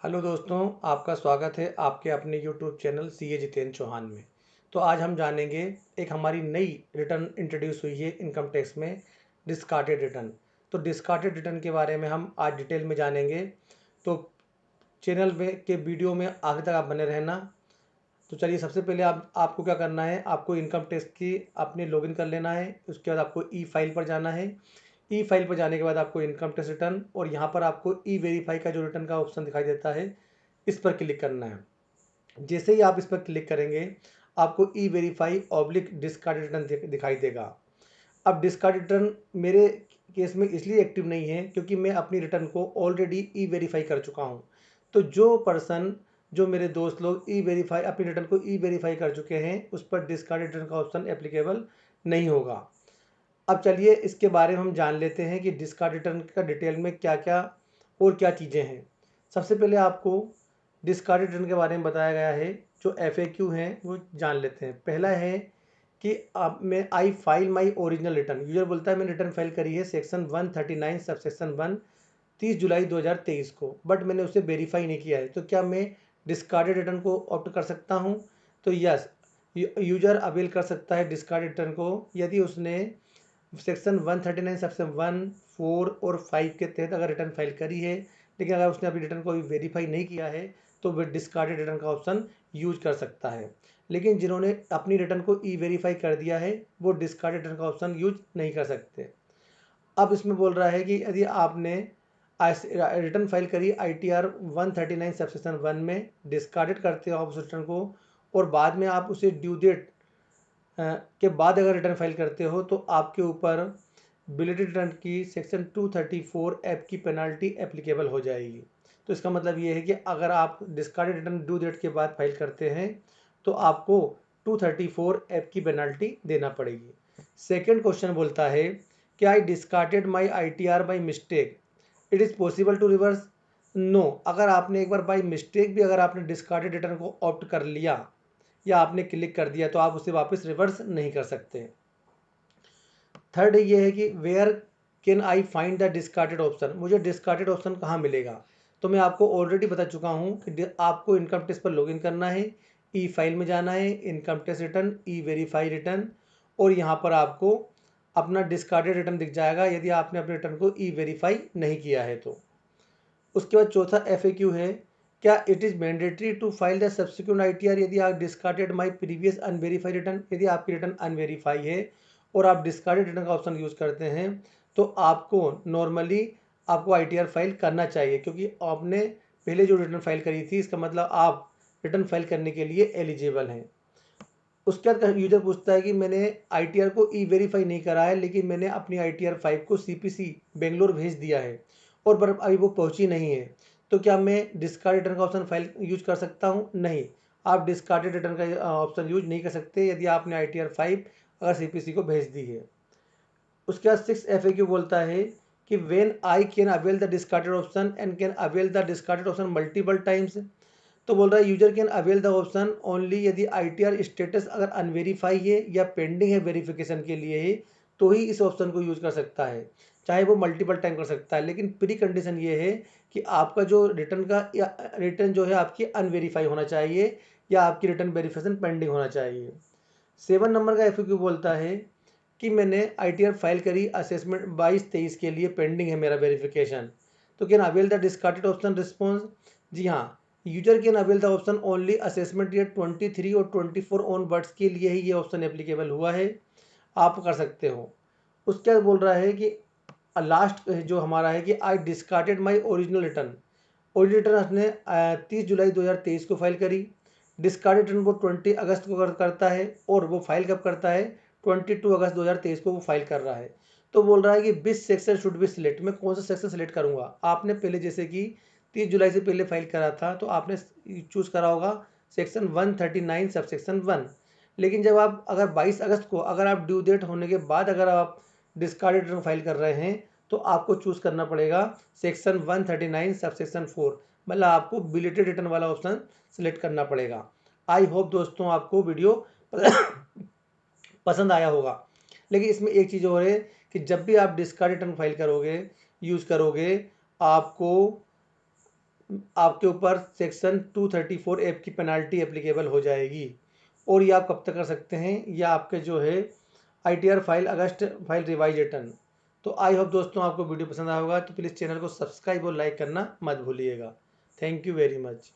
Hello दोस्तों, आपका स्वागत है आपके अपने YouTube channel CA Jitendra Chauhan में। तो आज हम जानेंगे एक हमारी नई रिटर्न इंट्रोड्यूस हुई है इनकम टैक्स में, डिस्कार्टेड रिटर्न। तो डिस्कार्टेड रिटर्न के बारे में हम आज डिटेल में जानेंगे। तो चैनल में के वीडियो में आगे तक आप बने रहना। तो चलिए, सबसे पहले आपको क्या करना है, आपको इनकम टैक्स की अपने लॉगिन कर लेना है। उसके बाद आपको ई फाइल पर जाना है। ई फाइल पर जाने के बाद आपको इनकम टैक्स रिटर्न और यहाँ पर आपको ई वेरीफाई का जो रिटर्न का ऑप्शन दिखाई देता है, इस पर क्लिक करना है। जैसे ही आप इस पर क्लिक करेंगे, आपको ई वेरीफाई ऑब्लिक डिस्कार्ड रिटर्न दिखाई देगा। अब डिस्कार्ड रिटर्न मेरे केस में इसलिए एक्टिव नहीं है क्योंकि मैं अपनी रिटर्न को ऑलरेडी ई वेरीफाई कर चुका हूँ। तो जो मेरे दोस्त लोग अपनी रिटर्न को ई वेरीफाई कर चुके हैं, उस पर डिस्कार्ड रिटर्न का ऑप्शन एप्लीकेबल नहीं होगा। अब चलिए, इसके बारे में हम जान लेते हैं कि डिस्कार्ड रिटर्न का डिटेल में क्या क्या और क्या चीज़ें हैं। सबसे पहले आपको डिस्कार्ड रिटर्न के बारे में बताया गया है। जो FAQ हैं वो जान लेते हैं। पहला है कि I file my original return. User बोलता है मैंने रिटर्न फाइल करी है सेक्शन 139 सब सेक्शन 1 30 जुलाई 2023 को, बट मैंने उसे वेरीफाई नहीं किया है। तो क्या मैं डिस्कार्डेड रिटर्न को ऑप्ट कर सकता हूँ? तो यस, यूजर अवेल कर सकता है डिस्कार्ड रिटर्न को यदि उसने सेक्शन 139 सेक्शन 1, 4 और 5 के तहत अगर रिटर्न फाइल करी है। लेकिन अगर उसने अभी रिटर्न को वेरीफाई नहीं किया है तो वह डिस्कार्डेड रिटर्न का ऑप्शन यूज कर सकता है। लेकिन जिन्होंने अपनी रिटर्न को ई वेरीफाई कर दिया है, वो डिस्कार्डेड रिटर्न का ऑप्शन यूज नहीं कर सकते। अब इसमें बोल रहा है कि यदि आपने रिटर्न फाइल करी ITR 139 सबसेक्शन 1 में, डिस्कार्डेड करते हो आप उस रिटर्न को और बाद में आप उसे ड्यू डेट के बाद अगर रिटर्न फाइल करते हो, तो आपके ऊपर बिलेटेड रिटर्न की सेक्शन 234 ऐप की पेनाल्टी एप्लीकेबल हो जाएगी। तो इसका मतलब ये है कि अगर आप डिस्कार्डेड रिटर्न ड्यू डेट के बाद फाइल करते हैं तो आपको 234 ऐप की पेनाल्टी देना पड़ेगी। सेकेंड क्वेश्चन बोलता है कि I discarded my ITR by mistake, it is possible to reverse? No. अगर आपने एक बार बाई मिस्टेक भी अगर आपने डिस्कार्डेड रिटर्न को ऑप्ट कर लिया या आपने क्लिक कर दिया, तो आप उसे वापस रिवर्स नहीं कर सकते। थर्ड ये है कि where can I find the discarded option, मुझे डिस्कार्डेड ऑप्शन कहाँ मिलेगा? तो मैं आपको ऑलरेडी बता चुका हूँ कि आपको इनकम टैक्स पर लॉगिन करना है, ई फाइल में जाना है, इनकम टैक्स रिटर्न, ई वेरीफाई रिटर्न, और यहाँ पर आपको अपना डिस्कार्डेड रिटर्न दिख जाएगा यदि आपने अपने रिटर्न को ई वेरीफाई नहीं किया है तो। उसके बाद चौथा FAQ है, क्या it is mandatory to file the subsequent ITR यदि आप discarded my previous unverified return? यदि आपकी रिटर्न अनवेरीफाई है और आप डिस्कार्डेड रिटर्न का ऑप्शन यूज़ करते हैं, तो आपको नॉर्मली आपको ITR फाइल करना चाहिए, क्योंकि आपने पहले जो रिटर्न फाइल करी थी, इसका मतलब आप रिटर्न फाइल करने के लिए एलिजिबल हैं। उसके बाद यूजर पूछता है कि मैंने ITR को ई वेरीफाई नहीं करा है, लेकिन मैंने अपनी ITR 5 को CPC बेंगलोर भेज दिया है और पर अभी वो पहुंची नहीं है। तो क्या मैं डिस्कार्ड रिटर्न का ऑप्शन फाइल यूज कर सकता हूं? नहीं, आप डिस्कार्डेड रिटर्न का ऑप्शन यूज नहीं कर सकते यदि आपने ITR 5 अगर CPC को भेज दी है। उसके बाद 6 FAQ बोलता है कि when I can avail the discarded option and can avail the discarded option multiple times. तो बोल रहा है user can avail the option only यदि ITR स्टेटस अगर अनवेरीफाई है या पेंडिंग है वेरिफिकेशन के लिए है, तो ही इस ऑप्शन को यूज कर सकता है। चाहे वो मल्टीपल टाइम कर सकता है, लेकिन प्री कंडीशन ये है कि आपका जो रिटर्न जो है आपकी अनवेरीफाई होना चाहिए या आपकी रिटर्न वेरिफिकेशन पेंडिंग होना चाहिए। 7 नंबर का FAQ बोलता है कि मैंने ITR फाइल करी असेसमेंट 22-23 के लिए, पेंडिंग है मेरा वेरिफिकेशन, तो can avail the discarded option response? जी हाँ, user can avail the option only assessment year 23 और 24 ऑन वर्ड्स के लिए ही ये ऑप्शन एप्लीकेबल हुआ है, आप कर सकते हो। उसके बाद बोल रहा है कि लास्ट जो हमारा है कि I discarded my original return. Original return उसने 30 जुलाई 2023 को फाइल करी। डिस्कार्डेड रिटर्न वो 20 अगस्त को करता है और वो फाइल कब करता है? 22 अगस्त 2023 को वो फाइल कर रहा है। तो बोल रहा है कि which section should be select, मैं कौन सा सेक्शन सेलेक्ट करूंगा? आपने पहले जैसे कि 30 जुलाई से पहले फाइल करा था, तो आपने चूज करा होगा सेक्शन 139 सब सेक्शन 1। लेकिन जब आप अगर 22 अगस्त को अगर आप ड्यू डेट होने के बाद अगर आप डिस्कार्डेड रिटर्न फाइल कर रहे हैं, तो आपको चूज करना पड़ेगा सेक्शन 139 सब सेक्शन 4, मतलब आपको बिलेटेड रिटर्न वाला ऑप्शन सेलेक्ट करना पड़ेगा। आई होप दोस्तों आपको वीडियो पसंद आया होगा। लेकिन इसमें एक चीज़ और है कि जब भी आप डिस्कार्ड रिटर्न फाइल करोगे यूज़ करोगे, आपको आपके ऊपर सेक्शन 234 ऐप की पेनाल्टी एप्लीकेबल हो जाएगी। और ये आप कब तक कर सकते हैं, या आपके जो है ITR फाइल अगस्त फाइल रिवाइज रिटर्न। तो आई होप दोस्तों आपको वीडियो पसंद आया होगा, तो प्लीज़ चैनल को सब्सक्राइब और लाइक करना मत भूलिएगा। Thank you very much.